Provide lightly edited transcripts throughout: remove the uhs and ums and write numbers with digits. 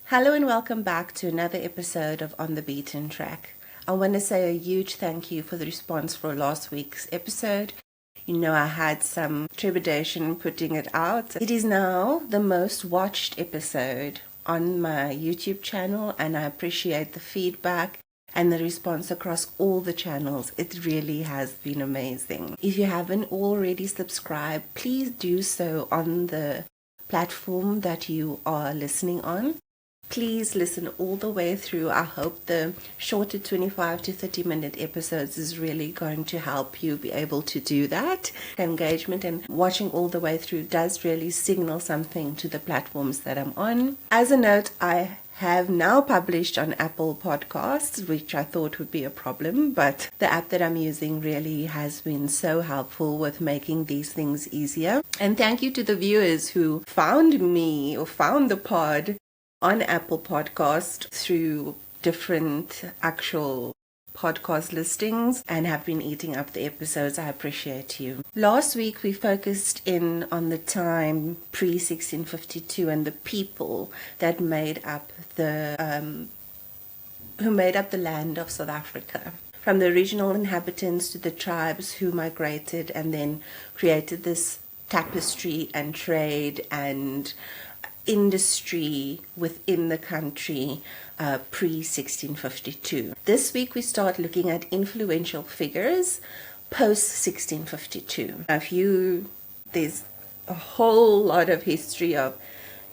Hello and welcome back to another episode of On the Beaten Track. I want to say a huge thank you for the response for last week's episode. You know, I had some trepidation putting it out. It is now the most watched episode on my YouTube channel, and I appreciate the feedback and the response across all the channels. It really has been amazing. If you haven't already subscribed, please do so on the platform that you are listening on. Please listen all the way through. I hope the shorter 25 to 30 minute episodes is really going to help you be able to do that. Engagement and watching all the way through does really signal something to the platforms that I'm on. As a note, I have now published on Apple Podcasts, which I thought would be a problem, but the app that I'm using really has been so helpful with making these things easier. And thank you to the viewers who found me or found the pod on Apple Podcast through different actual podcast listings and have been eating up the episodes. I appreciate you. Last week we focused in on the time pre-1652 and the people that made up the land of South Africa. From the original inhabitants to the tribes who migrated and then created this tapestry and trade and industry within the country pre-1652. This week we start looking at influential figures post-1652. There's a whole lot of history of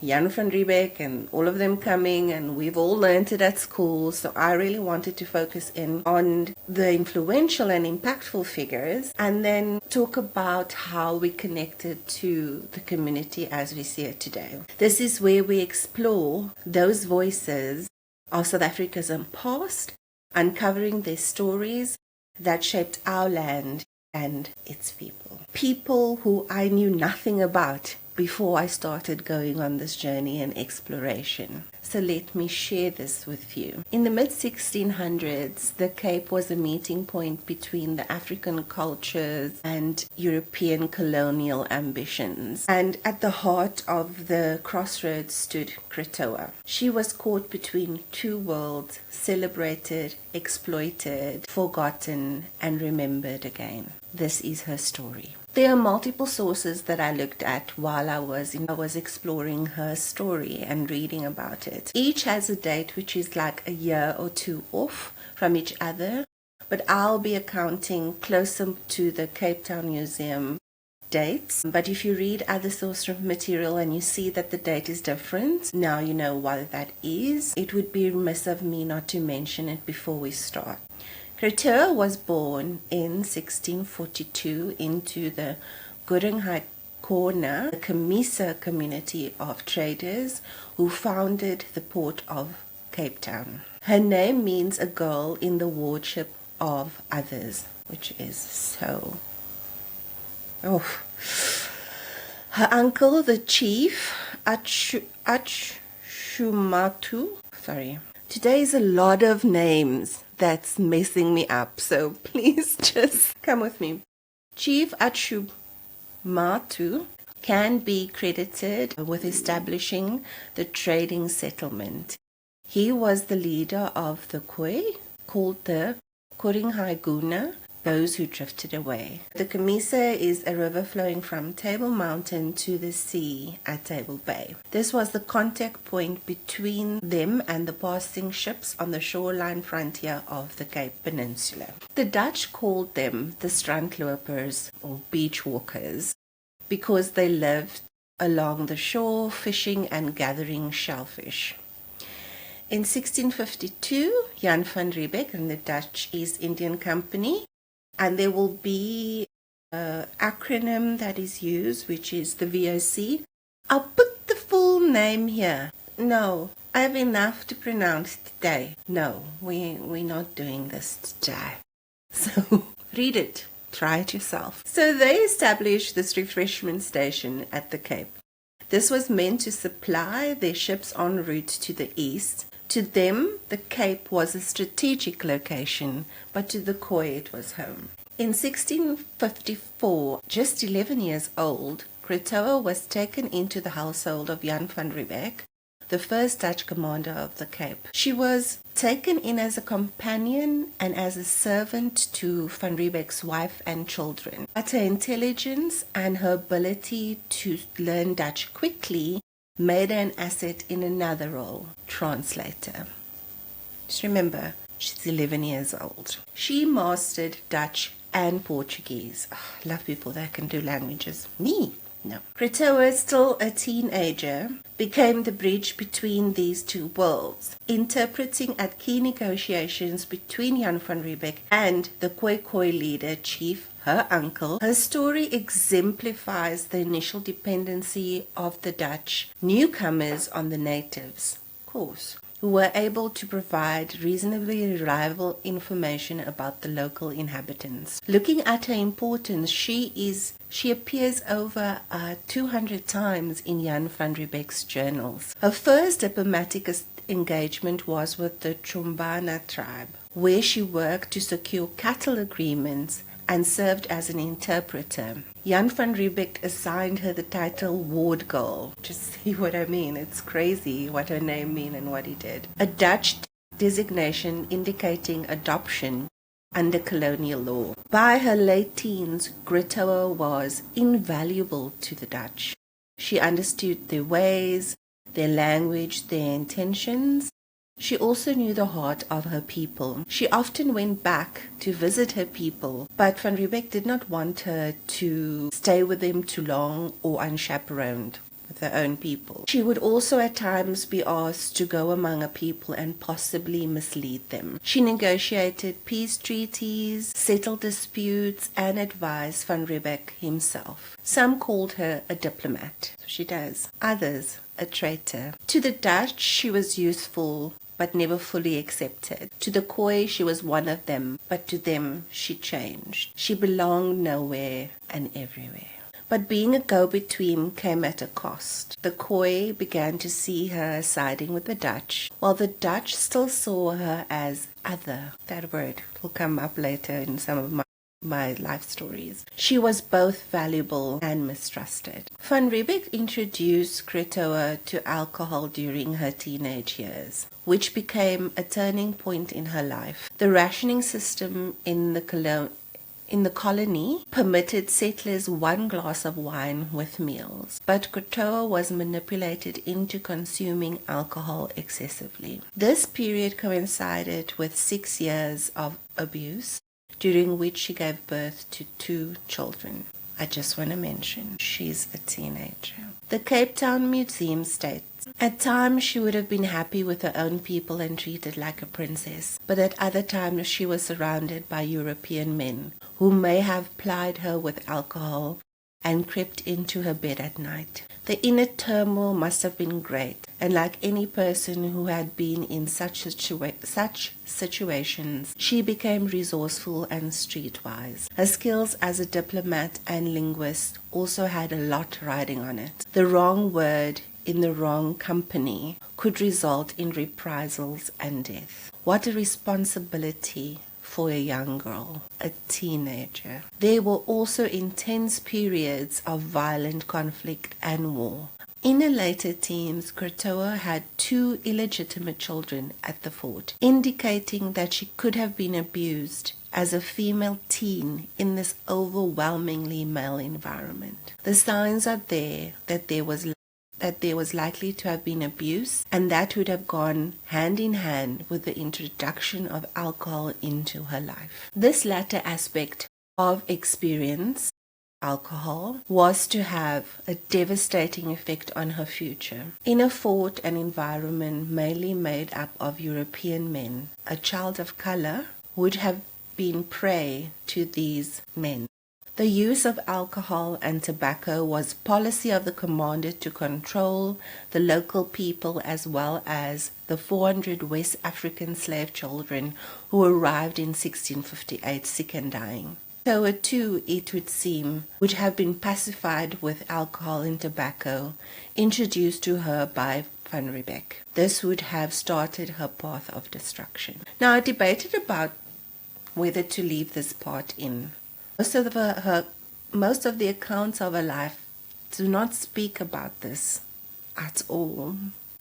Jan van Riebeeck and all of them coming, and we've all learned it at school, so I really wanted to focus in on the influential and impactful figures and then talk about how we connected to the community as we see it today. This is where we explore those voices of South Africa's past, uncovering their stories that shaped our land and its people. People who I knew nothing about before I started going on this journey and exploration. So let me share this with you. In the mid-1600s, the Cape was a meeting point between the African cultures and European colonial ambitions. And at the heart of the crossroads stood Krotoa. She was caught between two worlds, celebrated, exploited, forgotten, and remembered again. This is her story. There are multiple sources that I looked at while I was exploring her story and reading about it. Each has a date which is like a year or two off from each other, but I'll be accounting closer to the Cape Town Museum dates. But if you read other source material and you see that the date is different, now you know what that is. It would be remiss of me not to mention it before we start. Krotoa was born in 1642 into the Goringheid Corner, the Chamisa community of traders who founded the port of Cape Town. Her name means a girl in the wardship of others, which is so... Her uncle, the chief, Atshumatu, Today is a lot of names that's messing me up, so please just come with me. Chief Atshumatu can be credited with establishing the trading settlement. He was the leader of the Khoi, called the Koringhai, those who drifted away. The Chamisa is a river flowing from Table Mountain to the sea at Table Bay. This was the contact point between them and the passing ships on the shoreline frontier of the Cape Peninsula. The Dutch called them the strandlopers or beach walkers because they lived along the shore fishing and gathering shellfish. In 1652, Jan van Riebeeck and the Dutch East Indian Company, and there will be an acronym that is used, which is the VOC. I'll put the full name here. No, I have enough to pronounce today. No, we're not doing this today. So read it. Try it yourself. So they established this refreshment station at the Cape. This was meant to supply their ships en route to the east. To them, the Cape was a strategic location, but to the Khoi it was home. In 1654, just 11 years old, Krotoa was taken into the household of Jan van Riebeeck, the first Dutch commander of the Cape. She was taken in as a companion and as a servant to Van Riebeck's wife and children. But her intelligence and her ability to learn Dutch quickly made her an asset in another role, translator. Just remember, she's 11 years old. She mastered Dutch and Portuguese. Oh, I love people that can do languages. Me? No. Krotoa, still a teenager, became the bridge between these two worlds, interpreting at key negotiations between Jan van Riebeck and the Khoikhoi leader chief, her uncle. Her story exemplifies the initial dependency of the Dutch newcomers on the natives, of course, who were able to provide reasonably reliable information about the local inhabitants. Looking at her importance, she appears over 200 times in Jan van Riebeck's journals. Her first diplomatic engagement was with the Trumbana tribe, where she worked to secure cattle agreements and served as an interpreter. Jan van Riebeck assigned her the title Ward Girl. Just see what I mean. It's crazy what her name means and what he did. A Dutch designation indicating adoption under colonial law. By her late teens, Krotoa was invaluable to the Dutch. She understood their ways, their language, their intentions. She also knew the heart of her people. She often went back to visit her people, but Van Riebeck did not want her to stay with them too long or unchaperoned with her own people. She would also at times be asked to go among a people and possibly mislead them. She negotiated peace treaties, settled disputes, and advised Van Riebeck himself. Some called her a diplomat. So she does. Others, a traitor. To the Dutch, she was useful, but never fully accepted. To the Khoi, she was one of them, but to them she changed. She belonged nowhere and everywhere. But being a go-between came at a cost. The Khoi began to see her siding with the Dutch, while the Dutch still saw her as other. That word will come up later in some of my life stories. She was both valuable and mistrusted. Van Riebeck introduced Krotoa to alcohol during her teenage years, which became a turning point in her life. The rationing system in the colony permitted settlers one glass of wine with meals, but Krotoa was manipulated into consuming alcohol excessively. This period coincided with 6 years of abuse, during which she gave birth to 2 children. I just want to mention, she's a teenager. The Cape Town Museum states, at times she would have been happy with her own people and treated like a princess, but at other times she was surrounded by European men who may have plied her with alcohol and crept into her bed at night. The inner turmoil must have been great, and like any person who had been in such situations, she became resourceful and streetwise. Her skills as a diplomat and linguist also had a lot riding on it. The wrong word in the wrong company could result in reprisals and death. What a responsibility for a young girl, a teenager. There were also intense periods of violent conflict and war. In her later teens, Krotoa had 2 illegitimate children at the fort, indicating that she could have been abused as a female teen in this overwhelmingly male environment. The signs are there that there was likely to have been abuse, and that would have gone hand in hand with the introduction of alcohol into her life. This latter aspect of experience, alcohol, was to have a devastating effect on her future. In a fort and environment mainly made up of European men, a child of color would have been prey to these men. The use of alcohol and tobacco was policy of the commander to control the local people as well as the 400 West African slave children who arrived in 1658 sick and dying. Krotoa too, it would seem, would have been pacified with alcohol and tobacco introduced to her by Van Riebeck. This would have started her path of destruction. Now, I debated about whether to leave this part in. Most of the accounts of her life do not speak about this at all.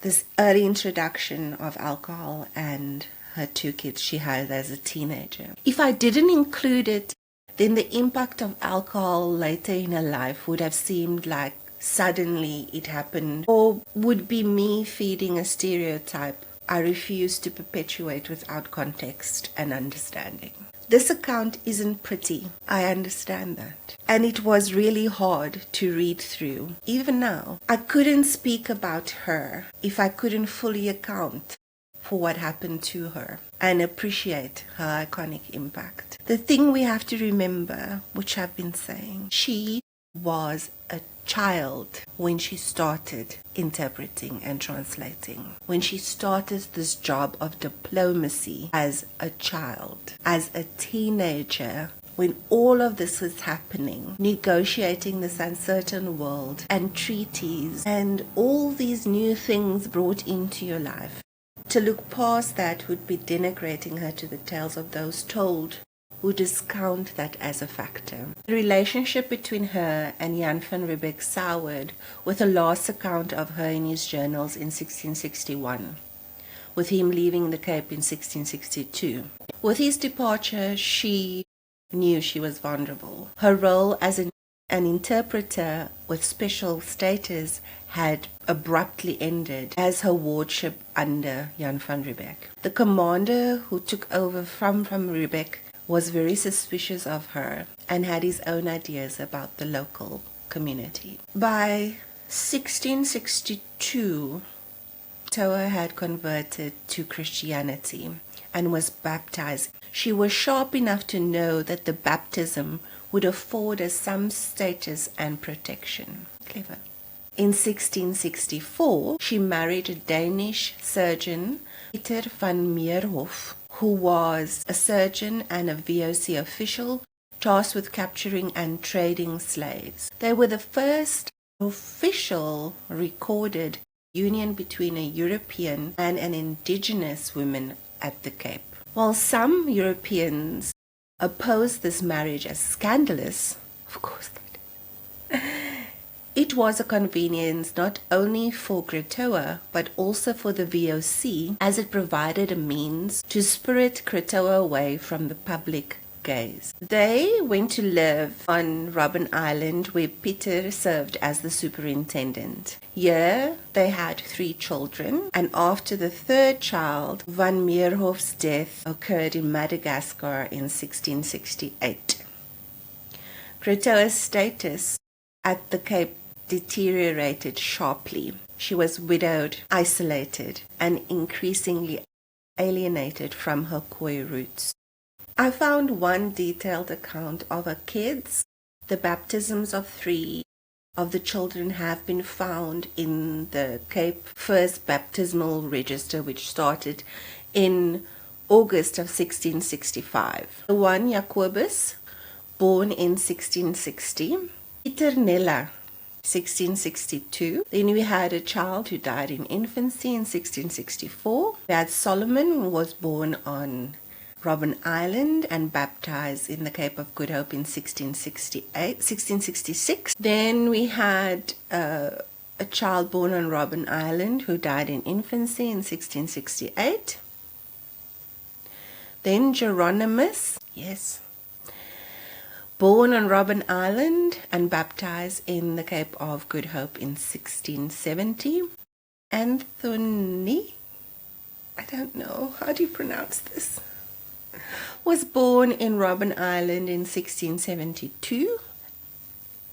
this early introduction of alcohol and her 2 kids she had as a teenager. If I didn't include it, then the impact of alcohol later in her life would have seemed like suddenly it happened, or would be me feeding a stereotype I refuse to perpetuate without context and understanding. This account isn't pretty, I understand that. And it was really hard to read through. Even now, I couldn't speak about her if I couldn't fully account for what happened to her and appreciate her iconic impact. The thing we have to remember, which I've been saying, she was a child when she started interpreting and translating, when she started this job of diplomacy as a child, as a teenager, when all of this was happening, negotiating this uncertain world and treaties and all these new things brought into your life. To look past that would be denigrating her to the tales of those told who discount that as a factor. The relationship between her and Jan van Riebeeck soured with the last account of her in his journals in 1661, with him leaving the Cape in 1662. With his departure, she knew she was vulnerable. Her role as an interpreter with special status had abruptly ended as her wardship under Jan van Riebeeck. The commander who took over from Riebeeck was very suspicious of her and had his own ideas about the local community. By 1662, Krotoa had converted to Christianity and was baptized. She was sharp enough to know that the baptism would afford her some status and protection. Clever. In 1664, she married a Danish surgeon, Peter van Meerhof, who was a surgeon and a VOC official tasked with capturing and trading slaves. They were the first official recorded union between a European and an indigenous woman at the Cape. While some Europeans opposed this marriage as scandalous, of course they did, it was a convenience not only for Krotoa but also for the VOC, as it provided a means to spirit Krotoa away from the public gaze. They went to live on Robben Island, where Peter served as the superintendent. Here they had 3 children, and after the 3rd child, Van Meerhof's death occurred in Madagascar in 1668. Krotoa's status at the Cape deteriorated sharply. She was widowed, isolated, and increasingly alienated from her Khoi roots. I found one detailed account of her kids. The baptisms of 3 of the children have been found in the Cape First Baptismal Register, which started in August of 1665. The one, Jacobus, born in 1660, Peternella, 1662. Then we had a child who died in infancy in 1664. We had Solomon, who was born on Robben Island and baptized in the Cape of Good Hope in 1666. Then we had a child born on Robben Island who died in infancy in 1668. Then Geronimus, yes, born on Robben Island and baptized in the Cape of Good Hope in 1670. Anthony, I don't know, how do you pronounce this? Was born in Robben Island in 1672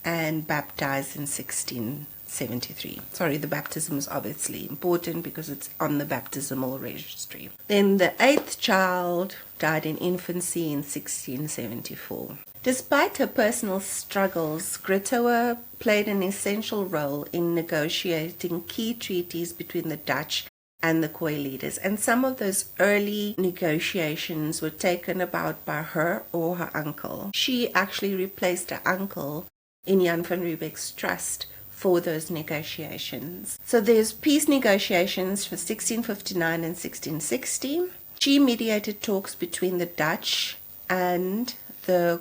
and baptized in 1673. Sorry, the baptism is obviously important because it's on the baptismal registry. Then the 8th child died in infancy in 1674. Despite her personal struggles, Krotoa played an essential role in negotiating key treaties between the Dutch and the Khoi leaders, and some of those early negotiations were taken about by her or her uncle. She actually replaced her uncle in Jan van Riebeeck's trust for those negotiations. So there's peace negotiations for 1659 and 1660. She mediated talks between the Dutch and the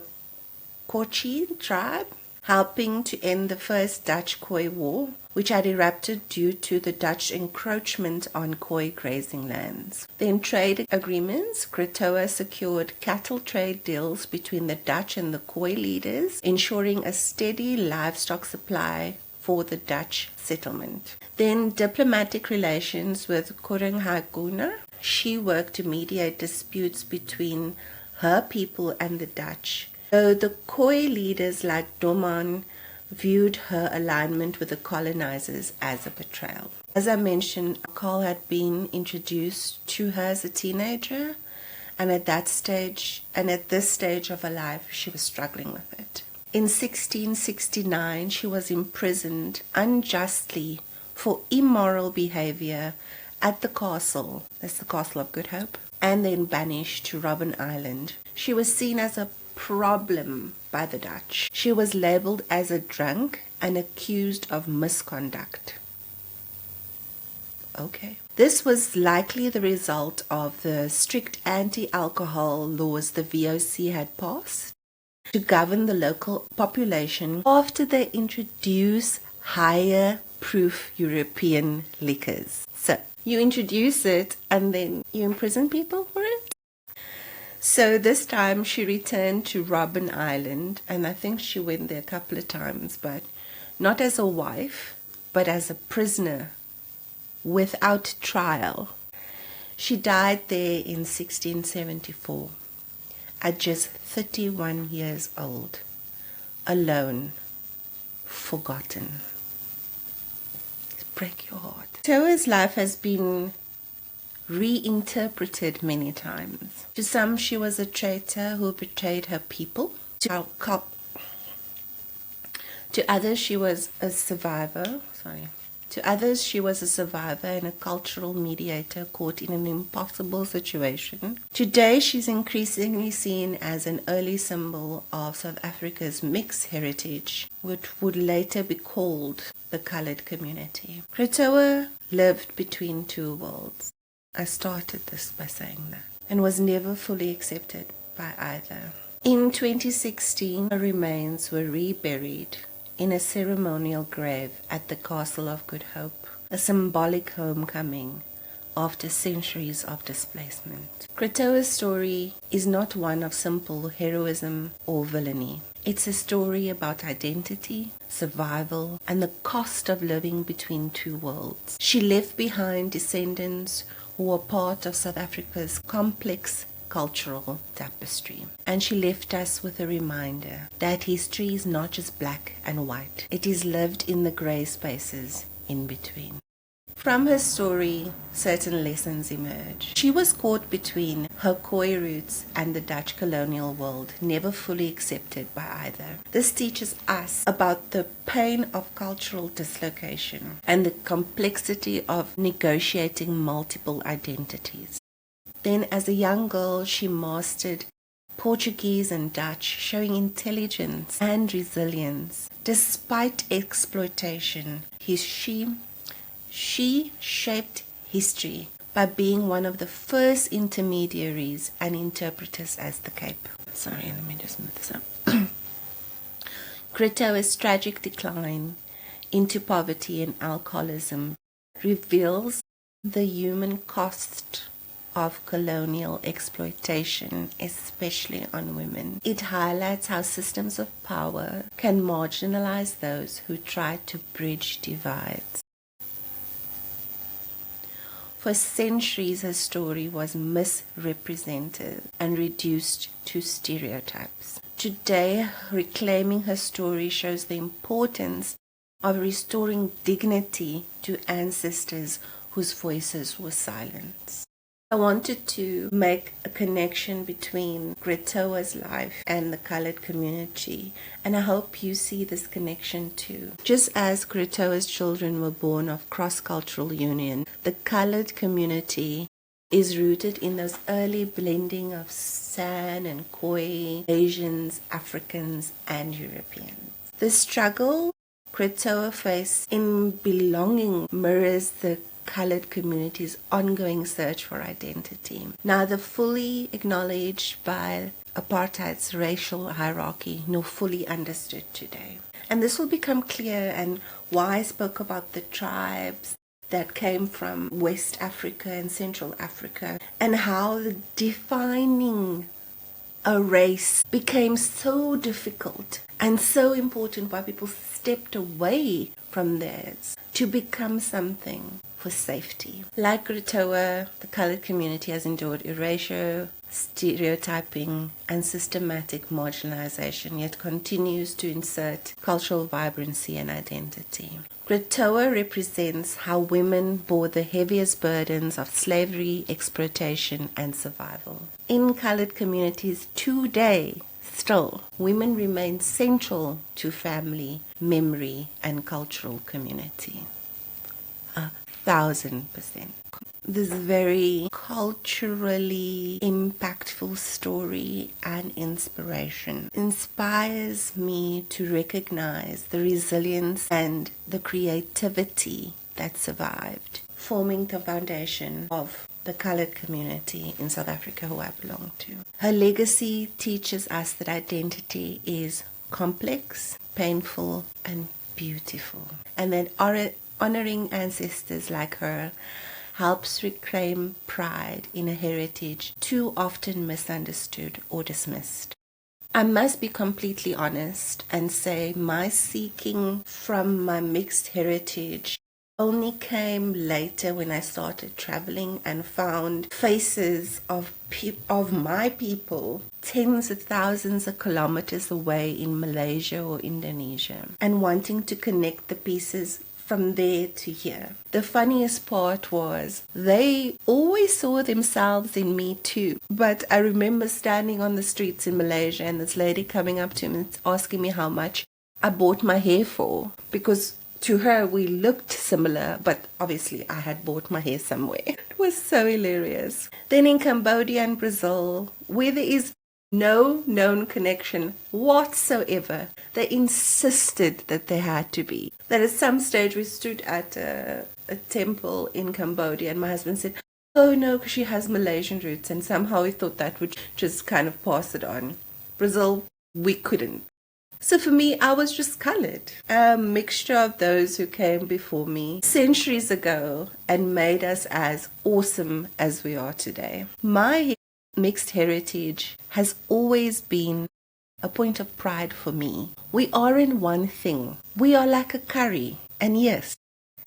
Kochi tribe helping to end the First Dutch-Khoi War, which had erupted due to the Dutch encroachment on Khoi grazing lands. Then trade agreements. Krotoa secured cattle trade deals between the Dutch and the Khoi leaders, ensuring a steady livestock supply for the Dutch settlement. Then diplomatic relations with Korenghaikuna. She worked to mediate disputes between her people and the Dutch, though the Khoi leaders like Doman viewed her alignment with the colonizers as a betrayal. As I mentioned, alcohol had been introduced to her as a teenager, and at this stage of her life, she was struggling with it. In 1669, she was imprisoned unjustly for immoral behavior at the castle, that's the Castle of Good Hope, and then banished to Robben Island. She was seen as a problem by the Dutch. She was labeled as a drunk and accused of misconduct. Okay. This was likely the result of the strict anti-alcohol laws the VOC had passed to govern the local population after they introduced higher proof European liquors. So you introduce it and then you imprison people for it. So this time she returned to Robben Island, and I think she went there a couple of times, but not as a wife, but as a prisoner without trial. She died there in 1674 at just 31 years old, alone, forgotten. Break your heart. Krotoa's life has been reinterpreted many times. To some, she was a traitor who betrayed her people. To others, she was a survivor. To others, she was a survivor and a cultural mediator caught in an impossible situation. Today, she's increasingly seen as an early symbol of South Africa's mixed heritage, which would later be called the colored community. Krotoa lived between two worlds. I started this by saying that, and was never fully accepted by either. In 2016, her remains were reburied in a ceremonial grave at the Castle of Good Hope, a symbolic homecoming after centuries of displacement. Krotoa's story is not one of simple heroism or villainy. It's a story about identity, survival, and the cost of living between two worlds. She left behind descendants who were part of South Africa's complex cultural tapestry. And she left us with a reminder that history is not just black and white. It is lived in the grey spaces in between. From her story, certain lessons emerge. She was caught between her Khoi roots and the Dutch colonial world, never fully accepted by either. This teaches us about the pain of cultural dislocation and the complexity of negotiating multiple identities. Then, as a young girl, she mastered Portuguese and Dutch, showing intelligence and resilience. Despite exploitation, she shaped history by being one of the first intermediaries and interpreters as the Cape. Sorry, let me just move this up. Krotoa's tragic decline into poverty and alcoholism reveals the human cost of colonial exploitation, especially on women. It highlights how systems of power can marginalize those who try to bridge divides. For centuries, her story was misrepresented and reduced to stereotypes. Today, reclaiming her story shows the importance of restoring dignity to ancestors whose voices were silenced. I wanted to make a connection between Krotoa's life and the colored community, and I hope you see this connection too. Just as Krotoa's children were born of cross-cultural union, the colored community is rooted in those early blending of San and Khoi, Asians, Africans, and Europeans. The struggle Krotoa faced in belonging mirrors the colored community's ongoing search for identity, neither fully acknowledged by apartheid's racial hierarchy nor fully understood today. And this will become clear, and why I spoke about the tribes that came from West Africa and Central Africa, and how the defining a race became so difficult and so important, why people stepped away from theirs to become something for safety. Like Krotoa, the colored community has endured erasure, stereotyping, and systematic marginalization, yet continues to insert cultural vibrancy and identity. Krotoa represents how women bore the heaviest burdens of slavery, exploitation, and survival. In colored communities today, still, women remain central to family, memory, and cultural community. 1,000%. This very culturally impactful story and inspiration inspires me to recognize the resilience and the creativity that survived, forming the foundation of the colored community in South Africa who I belong to. Her legacy teaches us that identity is complex, painful, and beautiful, and that honoring ancestors like her helps reclaim pride in a heritage too often misunderstood or dismissed. I must be completely honest and say my seeking from my mixed heritage only came later when I started traveling and found faces of my people tens of thousands of kilometers away in Malaysia or Indonesia, and wanting to connect the pieces from there to here. The funniest part was they always saw themselves in me too. But I remember standing on the streets in Malaysia and this lady coming up to me and asking me how much I bought my hair for, because to her we looked similar, but obviously I had bought my hair somewhere. It was so hilarious. Then in Cambodia and Brazil, where there is no known connection whatsoever, they insisted that there had to be. That at some stage we stood at a temple in Cambodia and my husband said, oh no, because she has Malaysian roots, and somehow we thought that would just kind of pass it on. Brazil, we couldn't. So for me, I was just colored, a mixture of those who came before me centuries ago and made us as awesome as we are today. My mixed heritage has always been a point of pride for me. We are in one thing. We are like a curry. And yes,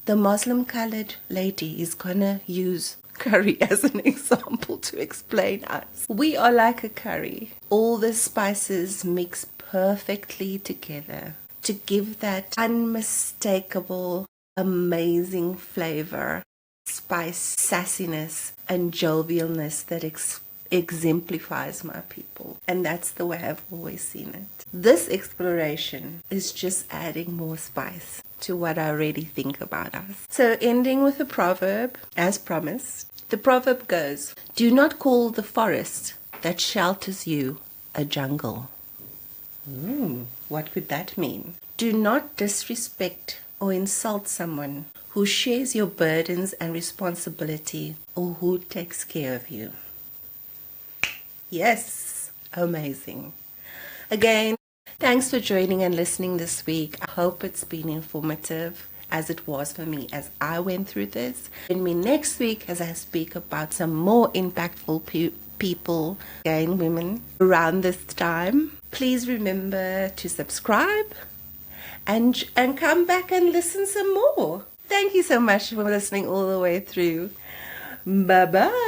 the Muslim colored lady is gonna use curry as an example to explain us. We are like a curry. All the spices mix perfectly together to give that unmistakable, amazing flavor, spice, sassiness, and jovialness that exemplifies my people. And that's the way I've always seen it. This exploration is just adding more spice to what I already think about us. So ending with a proverb, as promised. The proverb goes, do not call the forest that shelters you a jungle. What could that mean? Do not disrespect or insult someone who shares your burdens and responsibility or who takes care of you. Yes, amazing. Again, thanks for joining and listening this week. I hope it's been informative as it was for me as I went through this. Join me next week as I speak about some more impactful people, again, women, around this time. Please remember to subscribe and come back and listen some more. Thank you so much for listening all the way through. Bye-bye.